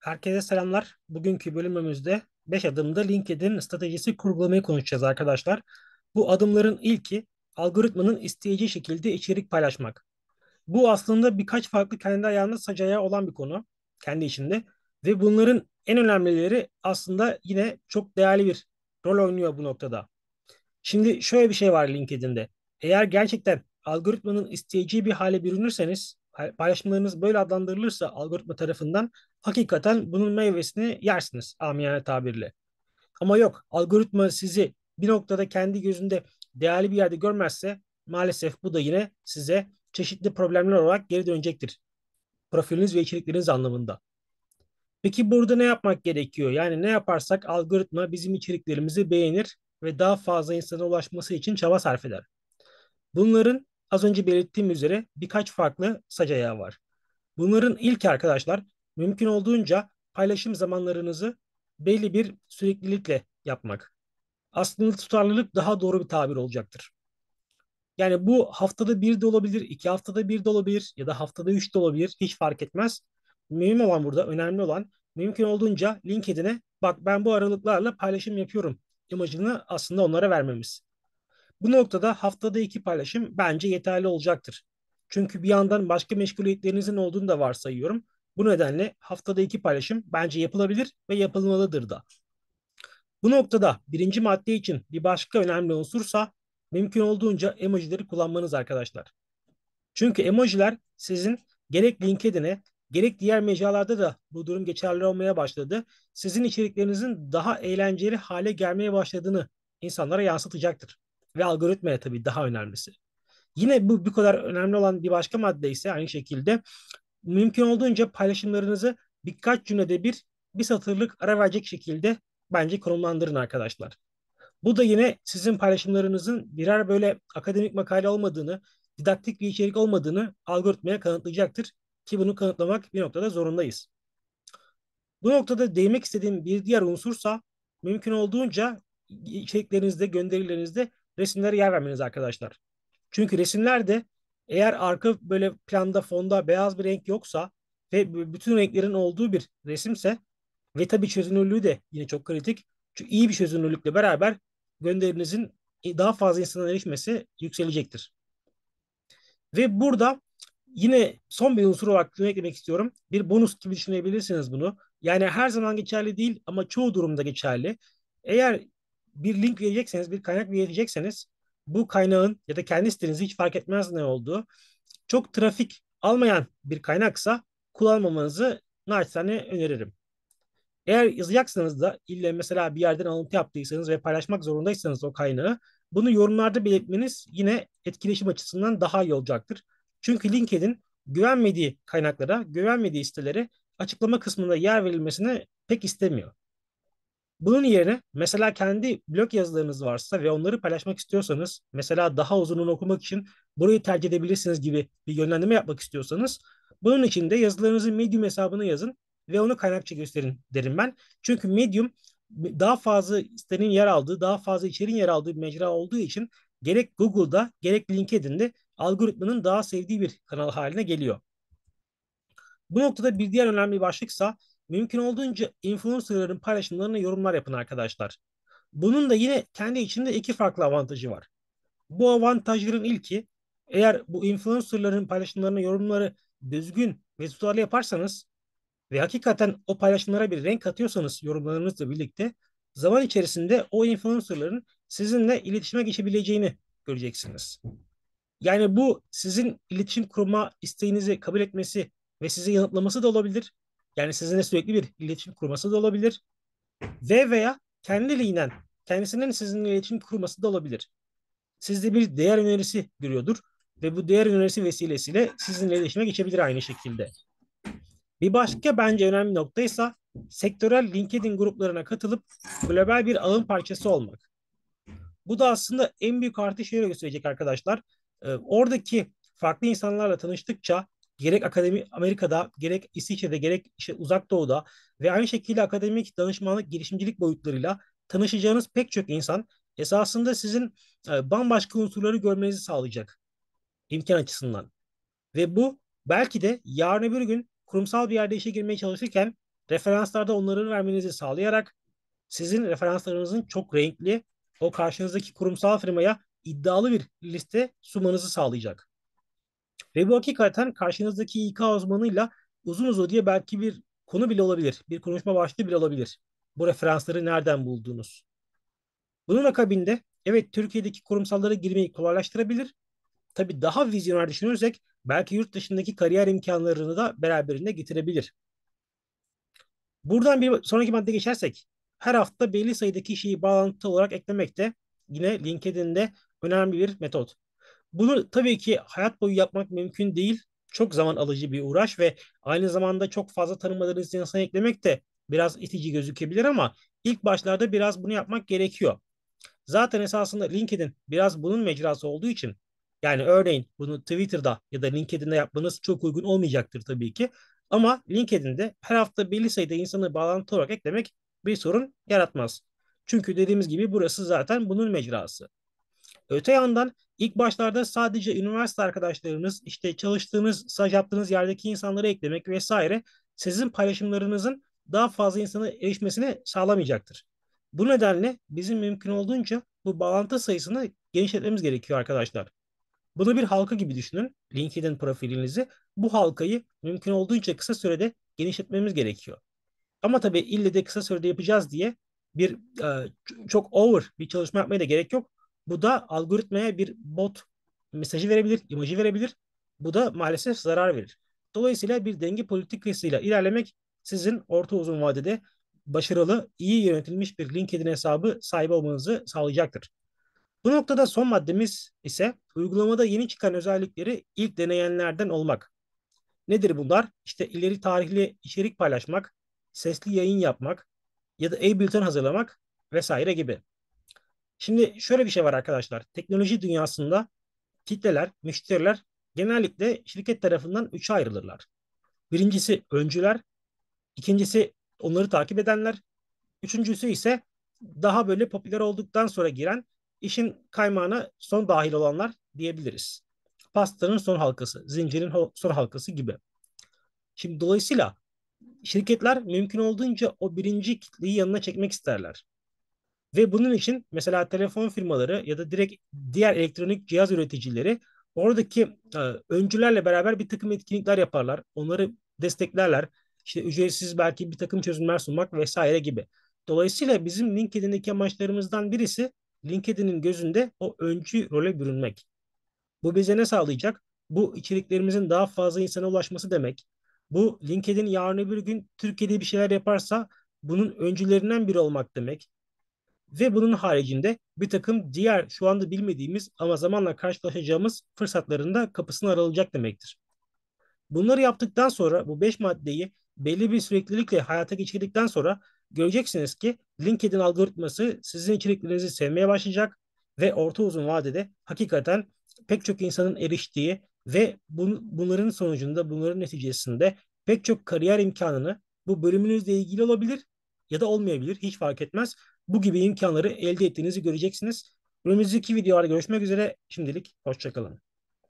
Herkese selamlar. Bugünkü bölümümüzde 5 adımda LinkedIn stratejisi kurgulamayı konuşacağız arkadaşlar. Bu adımların ilki algoritmanın isteyeceği şekilde içerik paylaşmak. Bu aslında birkaç farklı kendi ayağında sac ayağı olan bir konu kendi içinde ve bunların en önemlileri aslında yine çok değerli bir rol oynuyor bu noktada. Şimdi şöyle bir şey var LinkedIn'de. Eğer gerçekten algoritmanın isteyeceği bir hale bürünürseniz, paylaşımlarınız böyle adlandırılırsa algoritma tarafından hakikaten bunun meyvesini yersiniz amiyane tabirle. Ama yok, algoritma sizi bir noktada kendi gözünde değerli bir yerde görmezse maalesef bu da yine size çeşitli problemler olarak geri dönecektir. Profiliniz ve içerikleriniz anlamında. Peki burada ne yapmak gerekiyor? Yani ne yaparsak algoritma bizim içeriklerimizi beğenir ve daha fazla insana ulaşması için çaba sarf eder. Bunların az önce belirttiğim üzere birkaç farklı sac ayağı var. Bunların ilk arkadaşlar mümkün olduğunca paylaşım zamanlarınızı belli bir süreklilikle yapmak. Aslında tutarlılık daha doğru bir tabir olacaktır. Yani bu haftada bir de olabilir, 2 haftada bir de olabilir ya da haftada üç de olabilir. Hiç fark etmez. Mühim olan burada, önemli olan mümkün olduğunca LinkedIn'e bak ben bu aralıklarla paylaşım yapıyorum imajını aslında onlara vermemiz. Bu noktada haftada 2 paylaşım bence yeterli olacaktır. Çünkü bir yandan başka meşguliyetlerinizin olduğunu da varsayıyorum. Bu nedenle haftada 2 paylaşım bence yapılabilir ve yapılmalıdır da. Bu noktada birinci madde için bir başka önemli unsursa mümkün olduğunca emojileri kullanmanız arkadaşlar. Çünkü emojiler sizin gerek LinkedIn'e gerek diğer mecralarda da bu durum geçerli olmaya başladı. Sizin içeriklerinizin daha eğlenceli hale gelmeye başladığını insanlara yansıtacaktır. Ve algoritmaya tabii daha önemlisi. Yine bu kadar önemli olan bir başka madde ise aynı şekilde mümkün olduğunca paylaşımlarınızı birkaç cümlede bir satırlık ara verecek şekilde bence konumlandırın arkadaşlar. Bu da yine sizin paylaşımlarınızın birer böyle akademik makale olmadığını, didaktik bir içerik olmadığını algoritmaya kanıtlayacaktır. Ki bunu kanıtlamak bir noktada zorundayız. Bu noktada değinmek istediğim bir diğer unsursa mümkün olduğunca içeriklerinizde, gönderilerinizde resimlere yer vermeniz arkadaşlar. Çünkü resimlerde eğer arka böyle planda fonda beyaz bir renk yoksa ve bütün renklerin olduğu bir resimse ve tabii çözünürlüğü de yine çok kritik. Çünkü iyi bir çözünürlükle beraber gönderinizin daha fazla insana erişmesi yükselecektir. Ve burada yine son bir unsur olarak şunu eklemek istiyorum. Bir bonus gibi düşünebilirsiniz bunu. Yani her zaman geçerli değil ama çoğu durumda geçerli. Eğer bir link verecekseniz, bir kaynak verecekseniz bu kaynağın ya da kendi sitenizi hiç fark etmez ne olduğu çok trafik almayan bir kaynaksa kullanmamanızı naçizane öneririm. Eğer yazacaksınız da ille mesela bir yerden alıntı yaptıysanız ve paylaşmak zorundaysanız o kaynağı bunu yorumlarda belirtmeniz yine etkileşim açısından daha iyi olacaktır. Çünkü LinkedIn güvenmediği kaynaklara, güvenmediği sitelere açıklama kısmında yer verilmesini pek istemiyor. Bunun yerine mesela kendi blog yazılarınız varsa ve onları paylaşmak istiyorsanız, mesela daha uzununu okumak için burayı tercih edebilirsiniz gibi bir yönlendirme yapmak istiyorsanız, bunun için de yazılarınızın Medium hesabını yazın ve onu kaynakça gösterin derim ben. Çünkü Medium daha fazla sitenin yer aldığı, daha fazla içeriğin yer aldığı bir mecra olduğu için gerek Google'da gerek LinkedIn'de algoritmanın daha sevdiği bir kanal haline geliyor. Bu noktada bir diğer önemli başlıksa mümkün olduğunca influencerların paylaşımlarına yorumlar yapın arkadaşlar. Bunun da yine kendi içinde 2 farklı avantajı var. Bu avantajların ilki eğer bu influencerların paylaşımlarına yorumları düzgün ve tutarlı yaparsanız ve hakikaten o paylaşımlara bir renk katıyorsanız yorumlarınızla birlikte zaman içerisinde o influencerların sizinle iletişime geçebileceğini göreceksiniz. Yani bu sizin iletişim kurma isteğinizi kabul etmesi ve sizi yanıtlaması da olabilir. Yani sizinle sürekli bir iletişim kurması da olabilir. Ve veya kendiliğinden kendisinden sizinle iletişim kurması da olabilir. Sizde bir değer önerisi görüyordur ve bu değer önerisi vesilesiyle sizinle iletişime geçebilir aynı şekilde. Bir başka bence önemli nokta ise sektörel LinkedIn gruplarına katılıp global bir ağın parçası olmak. Bu da aslında en büyük artış şöyle gösterecek arkadaşlar. Oradaki farklı insanlarla tanıştıkça gerek akademi Amerika'da, gerek İsviçre'de, gerek işte Uzak Doğu'da ve aynı şekilde akademik danışmanlık, girişimcilik boyutlarıyla tanışacağınız pek çok insan esasında sizin bambaşka unsurları görmenizi sağlayacak imkan açısından. Ve bu belki de yarın öbür gün kurumsal bir yerde işe girmeye çalışırken referanslarda onları vermenizi sağlayarak sizin referanslarınızın çok renkli, o karşınızdaki kurumsal firmaya iddialı bir liste sunmanızı sağlayacak. Ve bu hakikaten karşınızdaki İK uzmanıyla uzun uzadıya belki bir konu bile olabilir. Bir konuşma başlığı bile olabilir. Bu referansları nereden bulduğunuz. Bunun akabinde evet Türkiye'deki kurumsallara girmeyi kolaylaştırabilir. Tabii daha vizyoner düşünürsek belki yurt dışındaki kariyer imkanlarını da beraberinde getirebilir. Buradan bir sonraki madde geçersek her hafta belli sayıdaki kişiyi bağlantı olarak eklemek de yine LinkedIn'de önemli bir metot. Bunu tabii ki hayat boyu yapmak mümkün değil. Çok zaman alıcı bir uğraş ve aynı zamanda çok fazla tanımadığınız insan eklemek de biraz itici gözükebilir ama ilk başlarda biraz bunu yapmak gerekiyor. Zaten esasında LinkedIn biraz bunun mecrası olduğu için yani örneğin bunu Twitter'da ya da LinkedIn'de yapmanız çok uygun olmayacaktır tabii ki. Ama LinkedIn'de her hafta belli sayıda insanı bağlantı olarak eklemek bir sorun yaratmaz. Çünkü dediğimiz gibi burası zaten bunun mecrası. Öte yandan ilk başlarda sadece üniversite arkadaşlarınız, işte çalıştığınız, staj yaptığınız yerdeki insanları eklemek vesaire sizin paylaşımlarınızın daha fazla insana erişmesini sağlamayacaktır. Bu nedenle bizim mümkün olduğunca bu bağlantı sayısını genişletmemiz gerekiyor arkadaşlar. Bunu bir halka gibi düşünün, LinkedIn profilinizi. Bu halkayı mümkün olduğunca kısa sürede genişletmemiz gerekiyor. Ama tabii ille de kısa sürede yapacağız diye bir çok over bir çalışma yapmaya da gerek yok. Bu da algoritmaya bir bot mesajı verebilir, imajı verebilir. Bu da maalesef zarar verir. Dolayısıyla bir denge politikasıyla ilerlemek sizin orta uzun vadede başarılı, iyi yönetilmiş bir LinkedIn hesabı sahibi olmanızı sağlayacaktır. Bu noktada son maddemiz ise uygulamada yeni çıkan özellikleri ilk deneyenlerden olmak. Nedir bunlar? İşte ileri tarihli içerik paylaşmak, sesli yayın yapmak ya da e-bülten hazırlamak vesaire gibi. Şimdi şöyle bir şey var arkadaşlar. Teknoloji dünyasında kitleler, müşteriler genellikle şirket tarafından üçe ayrılırlar. Birincisi öncüler, ikincisi onları takip edenler, üçüncüsü ise daha böyle popüler olduktan sonra giren işin kaymağına son dahil olanlar diyebiliriz. Pastanın son halkası, zincirin son halkası gibi. Şimdi dolayısıyla şirketler mümkün olduğunca o birinci kitleyi yanına çekmek isterler. Ve bunun için mesela telefon firmaları ya da direkt diğer elektronik cihaz üreticileri oradaki öncülerle beraber bir takım etkinlikler yaparlar. Onları desteklerler. İşte ücretsiz belki bir takım çözümler sunmak vesaire gibi. Dolayısıyla bizim LinkedIn'deki amaçlarımızdan birisi LinkedIn'in gözünde o öncü role bürünmek. Bu bize ne sağlayacak? Bu içeriklerimizin daha fazla insana ulaşması demek. Bu LinkedIn yarın öbür gün Türkiye'de bir şeyler yaparsa bunun öncülerinden biri olmak demek. Ve bunun haricinde bir takım diğer şu anda bilmediğimiz ama zamanla karşılaşacağımız fırsatların da kapısını aralayacak demektir. Bunları yaptıktan sonra bu 5 maddeyi belli bir süreklilikle hayata geçirdikten sonra göreceksiniz ki LinkedIn algoritması sizin içeriklerinizi sevmeye başlayacak ve orta uzun vadede hakikaten pek çok insanın eriştiği ve bunların sonucunda bunların neticesinde pek çok kariyer imkanını bu bölümünüzle ilgili olabilir ya da olmayabilir hiç fark etmez. Bu gibi imkanları elde ettiğinizi göreceksiniz. Önümüzdeki videolarda görüşmek üzere. Şimdilik hoşçakalın.